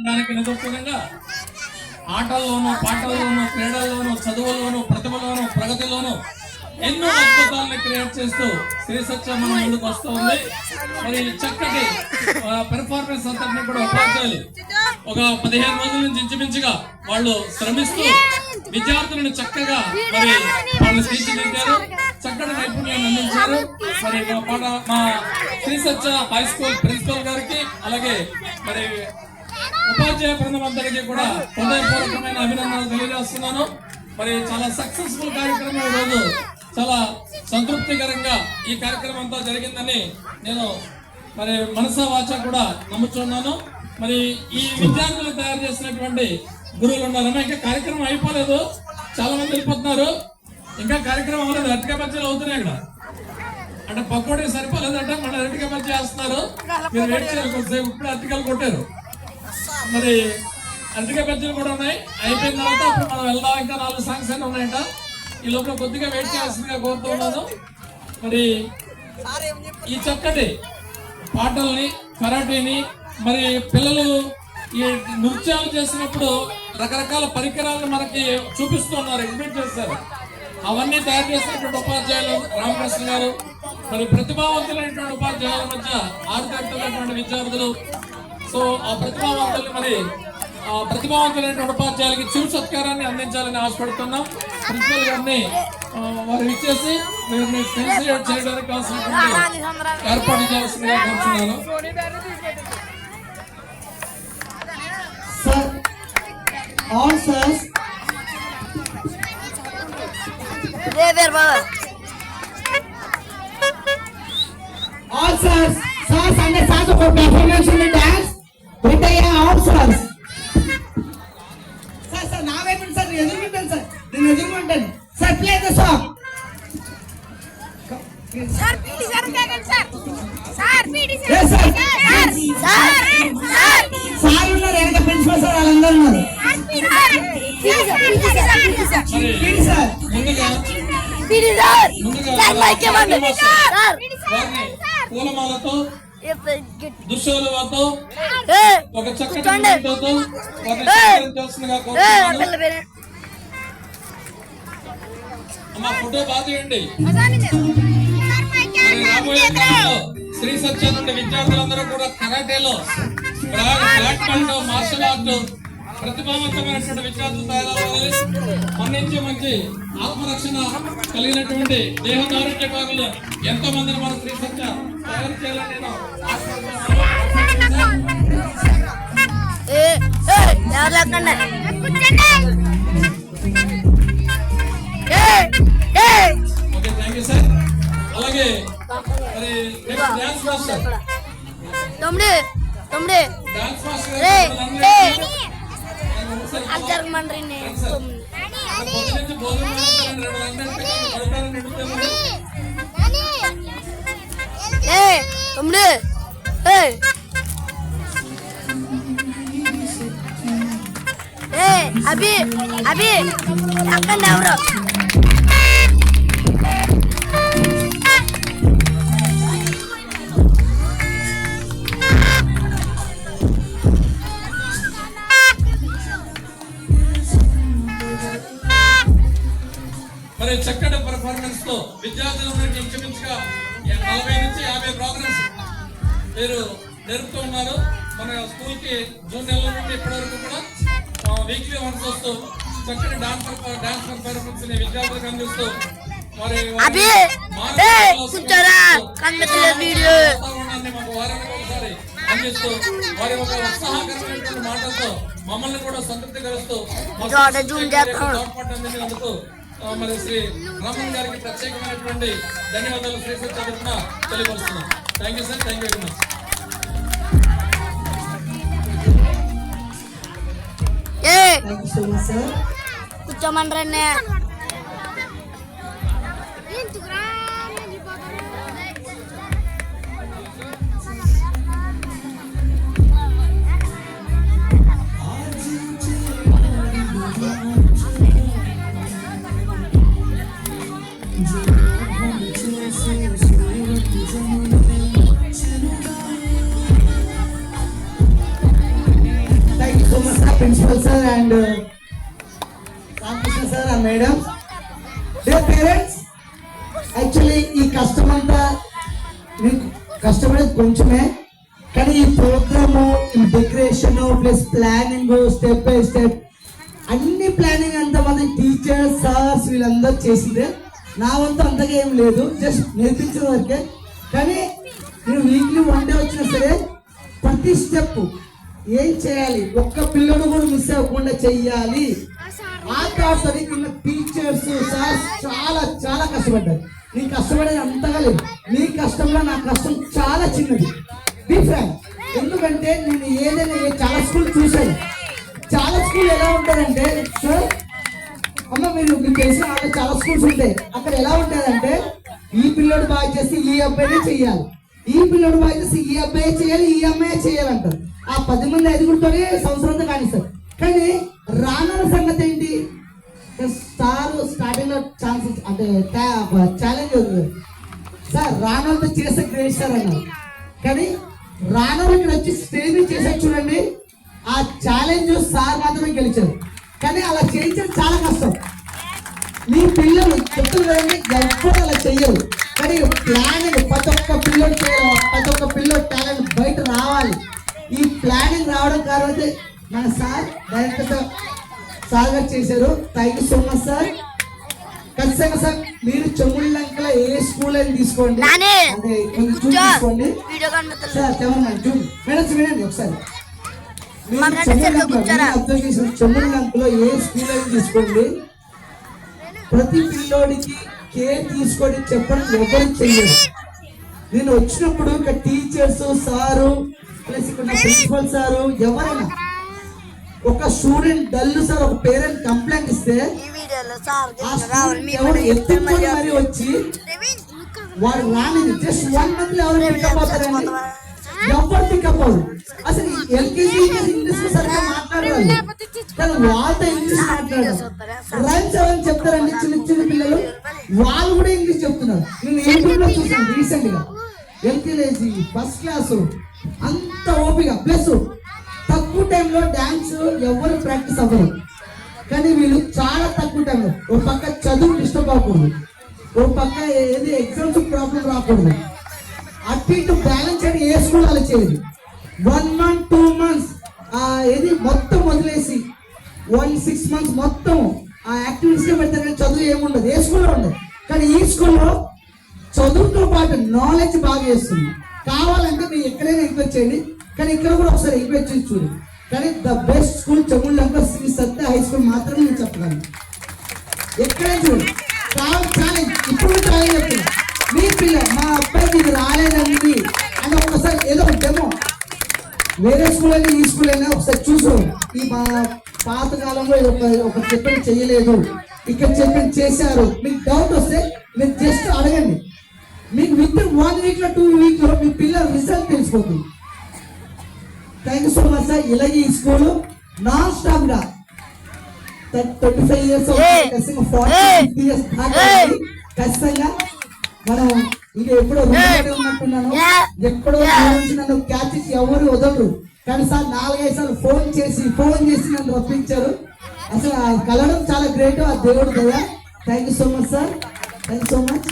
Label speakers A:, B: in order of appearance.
A: దానికి నిదర్శనంగా ఆటల్లోనూ పాటల్లోనూ క్రీడల్లోనూ చదువుల్లోనూ ప్రతిభలోనూ ప్రగతిలోనూ ఎన్నో అద్భుతాలను క్రియేట్ చేస్తూ శ్రీ సత్య మన ముందుకు వస్తూ ఉంది. మరి చక్కటి పెర్ఫార్మెన్స్ అంతటినీ కూడా ఉపాధ్యాయులు ఒక 15 రోజుల నుంచి ఇంచుమించుగా వాళ్ళు శ్రమిస్తూ విద్యార్థులను చక్కగా మరి వాళ్ళు తీర్చిదిద్దారు, చక్కటి నైపుణ్యాన్ని అందించారు. మరి మా Shri Satya high school principal గారికి అలాగే మరి ఉపాధ్యాయ బృందం అందరికీ కూడా హృదయపూర్వకమైన అభినందనలు తెలియజేస్తున్నాను. మరి చాలా సక్సెస్ఫుల్ కార్యక్రమం ఈ రోజు చాలా సంతృప్తికరంగా ఈ కార్యక్రమం అంతా జరిగిందని నేను మరి మనసా వాచ కూడా నమ్ముతున్నాను. మరి ఈ విద్యార్థులు తయారు చేసినటువంటి గురువులు ఉన్నారన్నా ఇంకా కార్యక్రమం అయిపోలేదు, చాలా మంది వెళ్ళిపోతున్నారు, ఇంకా కార్యక్రమం అవ్వలేదు. అరటికాయ బజ్జీలు అవుతున్నాయి అక్కడ, అంటే పకోడీ సరిపోలేదంటే మన అరటికాయ బజ్జీ వేస్తున్నారు. మీరు వెయిట్ చేయాలి కొంతసేపు, ఇప్పుడు అరటికాయలు కొట్టారు. మరి అరటికాయ బజ్జీలు కూడా ఉన్నాయి, అయిపోయిన తర్వాత అప్పుడు మనం వెళ్దాం. ఇంకా 4 సాంగ్స్ అయినా ఉన్నాయంట, ఈ లోపల కొద్దిగా వెయిట్ చేయాల్సిందిగా కోరుతూ ఉన్నాను. మరి ఈ చక్కటి పాటల్ని కరాటీని మరి పిల్లలు ఈ నృత్యాలు చేసినప్పుడు రకరకాల పరికరాలను మనకి చూపిస్తున్నారు, ఎగ్జిబిట్ చేస్తారు. అవన్నీ తయారు చేసినటువంటి ఉపాధ్యాయులు రామకృష్ణ గారు, మరి ప్రతిభావంతులైనటువంటి ఉపాధ్యాయుల మధ్య ఆరుతెట్టున్నటువంటి విద్యార్థులు. సో ఆ ప్రతిభావంతుల్ని మరి ప్రతిభావంతులైనటువంటి ఉపాధ్యాయులకి చిరు సత్కారాన్ని అందించాలని ఆశపడుతున్నాం. ప్రిన్సిపల్ గారిని వారు ఇచ్చేసి వీరిని సెన్సియేట్ చేయడానికి కావాల్సినటువంటి ఏర్పాటు చేయాల్సిందిగా కోరుతున్నాను.
B: All sirs. All sirs. Sirs and the sirs for performance in the dance. With the all sirs. Sir, now I will sir. Resume sir. The resume sir, play the song.
C: Sir, please, sir, sir. Sir, please, sir.
B: Yes, sir.
C: Sir.
B: Sir, ఉన్నారు ఎంత principal sir వాళ్ళందరూ ఉన్నారు.
A: పూలమాలతో దుశ్శోలతో ఒక చక్కటి అమ్మ photo బాగా తీయండి. రాబోయే కాలంలో శ్రీ సత్య నుండి విద్యార్థులందరూ కూడా కరాటేలో మార్షల్ ఆర్ట్ ప్రతిభావంతమైనటువంటి విద్యార్థులు తయారవ్వాలి. మన నుంచి మంచి ఆత్మరక్షణ కలిగినటువంటి దేహదారుణ్యకారులు ఎంతో మందిని మన శ్రీ సత్య తయారు చేయాలని నేను ఓకే, థ్యాంక్ యూ సార్. అలాగే మరి డాన్స్ మాస్టర్ డాన్స్ మాస్టర్
C: అభి అక్కడ ఎవరు
A: మరి చక్కటి పర్ఫార్మెన్స్ తో విద్యార్థులందరికీ ఇంచుమించుగా 40 నుంచి 50 ప్రోగ్రామ్స్ మీరు జరుపుతూ ఉన్నారు. మన స్కూల్ కి జూన్ నెల నుండి ఇప్పటి వరకు కూడా వీక్లీ వన్స్ వస్తూ చక్కటి డాన్స్ పర్ఫార్మెన్స్ ని విద్యార్థులకు అందిస్తూ మరి మాకు వారానికి ఒకసారి అందిస్తూ వారి ఒక ఉత్సాహకరమైనటువంటి మాటలతో మమ్మల్ని కూడా సంతృప్తికరుస్తూ తోడ్పాటు మరి శ్రీ రామన్ గారికి ప్రత్యేకమైనటువంటి ధన్యవాదాలు శ్రీ సత్య తరఫున తెలియపరుస్తున్నాం. Thank you sir, thank you very much.
C: కూర్చోమండ్రన్నే
B: principal sir and Ramakrishna sir and madam, dear parents, actually ఈ కష్టమంతా మీకు కష్టపడేది కొంచెమే, కానీ ఈ ప్రోగ్రాము, ఈ decoration plus planning step by step అన్ని ప్లానింగ్ అంతా మన టీచర్స్ సార్స్ వీళ్ళందరూ చేసిందే. నా వంతు అంతగా ఏం లేదు, జస్ట్ నేర్పించిన వరకే. కానీ నేను వీక్లీ 1 డే వచ్చినా సరే ప్రతి స్టెప్ ఏం చేయాలి, ఒక్క పిల్లడు కూడా మిస్ అవ్వకుండా చెయ్యాలి. ఆ తర్వాత కింద టీచర్స్ సార్స్ చాలా చాలా కష్టపడ్డారు. నీ కష్టపడేది అంతగా లేదు, నీ కష్టంలో నా కష్టం చాలా చిన్నది. బీ ఫ్రాంక్, ఎందుకంటే నేను ఏదైనా చాలా స్కూల్ చూశాను. చాలా స్కూల్ ఎలా ఉంటాయంటే, సార్ అమ్మ మీకు తెలిసిన వాళ్ళు చాలా స్కూల్స్ ఉంటాయి, అక్కడ ఎలా ఉంటాయంటే ఈ పిల్లోడు బాగా చేసి ఈ అబ్బాయినే చెయ్యాలి, ఈ పిల్లోడు బాగా చేసి ఈ అబ్బాయి చేయాలి, ఈ అమ్మాయి చేయాలంటారు. ఆ 10 మంది 5గురితోనే సంవత్సరంతో కానిస్తారు. కానీ రానున్న సంగతి ఏంటి, స్టార్టింగ్ లో ఛాన్సెస్ అంటే ఛాలెంజ్ అవుతుంది సార్, రానులతో చేస్తే గ్రేట్ సార్ అన్నారు. కానీ రానులు ఇక్కడ వచ్చి స్టేజ్ చేసారు చూడండి, ఆ ఛాలెంజ్ సార్ మాత్రమే గెలిచారు. కానీ అలా చేయించడం చాలా కష్టం. మీ పిల్లలు చెప్తున్నారండి, ఎప్పుడు అలా చెయ్యరు. కానీ ప్లానింగ్ ప్రతి ఒక్క పిల్లలు చేయాలి, ప్రతి ఒక్క పిల్లలు టాలెంట్ బయట రావాలి. ఈ ప్లానింగ్ రావడం కారణమైతే మన సార్ డైరెక్టర్ సార్ గారు చేశారు. Thank you so much sir. ఖచ్చితంగా సార్ మీరు చెముళ్ళంకల ఏ స్కూల్ అని తీసుకోండి, అంటే కొంచెం జూమ్ తీసుకోండి సార్. మేడం వినండి ఒకసారి, చెముళ్ళంకలో ఏ స్కూల్ అని తీసుకోండి, ప్రతి పిల్లోడికి కేర్ తీసుకొని చెప్పడం ఎవరు చెయ్యరు. నేను వచ్చినప్పుడు ఇక్కడ టీచర్స్ సారు ప్లస్ ఇక్కడ ప్రిన్సిపల్ సారు ఎవరైనా ఒక స్టూడెంట్ డల్ సార్ ఒక పేరెంట్ కంప్లైంట్ ఇస్తే ఎవరు ఎత్తుకొని మరి వచ్చి వాడు రానిది జస్ట్ 1 month ఎవరు పికప్ అవుతారండి, ఎవరు పికప్ అవ్వరు. అసలు ఎల్కేజీ ఇంగ్లీష్ సరిగ్గా మాట్లాడాలి, కానీ వాళ్ళతో ఇంగ్లీష్ మాట్లాడారు. రైమ్స్ ఎవరైనా చెప్తారండి, చిన్న చిన్న పిల్లలు వాళ్ళు కూడా ఇంగ్లీష్ చెప్తున్నారు. నేను యూట్యూబ్ లో చూసాను రీసెంట్ గా, ఎల్కేజీ ఫస్ట్ క్లాసు అంత ఓపిక, ప్లస్ తక్కువ టైంలో డాన్స్ ఎవరు ప్రాక్టీస్ అవ్వరు. కానీ వీళ్ళు చాలా తక్కువ టైంలో ఒక పక్క చదువు డిస్టర్బ్ అవ్వకూడదు, ఒక పక్క ఏది ఎగ్జామ్స్ ప్రాబ్లం రాకూడదు, అటు ఇటు బ్యాలెన్స్ చేయడం ఏ స్కూల్ అలా చేయదు. 1 month 2 months ఏది మొత్తం వదిలేసి 6 months మొత్తం ఆ యాక్టివిటీస్ పెడతారు. కానీ చదువు ఏముండదు, ఏ స్కూల్లో ఉండదు. కానీ ఈ స్కూల్లో చదువుతో పాటు నాలెడ్జ్ బాగా చేస్తుంది. కావాలంటే మీరు ఎక్కడైనా ఎంకరేజ్ చేయండి, కానీ ఇక్కడ కూడా ఒకసారి ఎంకరేజ్ చేసి చూడండి. కానీ the best school Chemullanka Shri Satya high school మాత్రమే నేను చెప్పగలను. ఎక్కడైనా చూడండి, కావాలి ఛాలెంజ్, ఇప్పుడు ఛాలెంజ్ చెప్తున్నా. మీ పిల్ల మా అబ్బాయికి ఇది రాలేదండి అని ఒకసారి ఏదో ఒక డెమో, వేరే స్కూల్ అయినా ఈ స్కూల్ అయినా ఒకసారి చూసుకోండి. ఈ మా పాత కాలంలో ఒక చెప్పని చెయ్యలేదు, ఇక్కడ చెప్పని చేశారు. మీకు డౌట్ వస్తే మీరు జస్ట్ అడగండి. మీకు విత్ 1 week లో 2 week లో మీ పిల్లల రిజల్ట్ తెలిసిపోతుంది. Thank you so much sir. ఇలాగే ఈ స్కూల్ నాన్ స్టాప్ గా 35 years 40-50 years ఖచ్చితంగా మనం ఇంకా ఎప్పుడో ఉన్నట్టున్నాను, ఎక్కడో నన్ను క్యాచ్ ఎవరు వదలరు. కానీ సార్ 4-5 సార్లు ఫోన్ చేసి నన్ను రప్పించారు. అసలు కలవడం చాలా గ్రేట్, ఆ దేవుడు దయ. Thank you so much sir, thank you so much.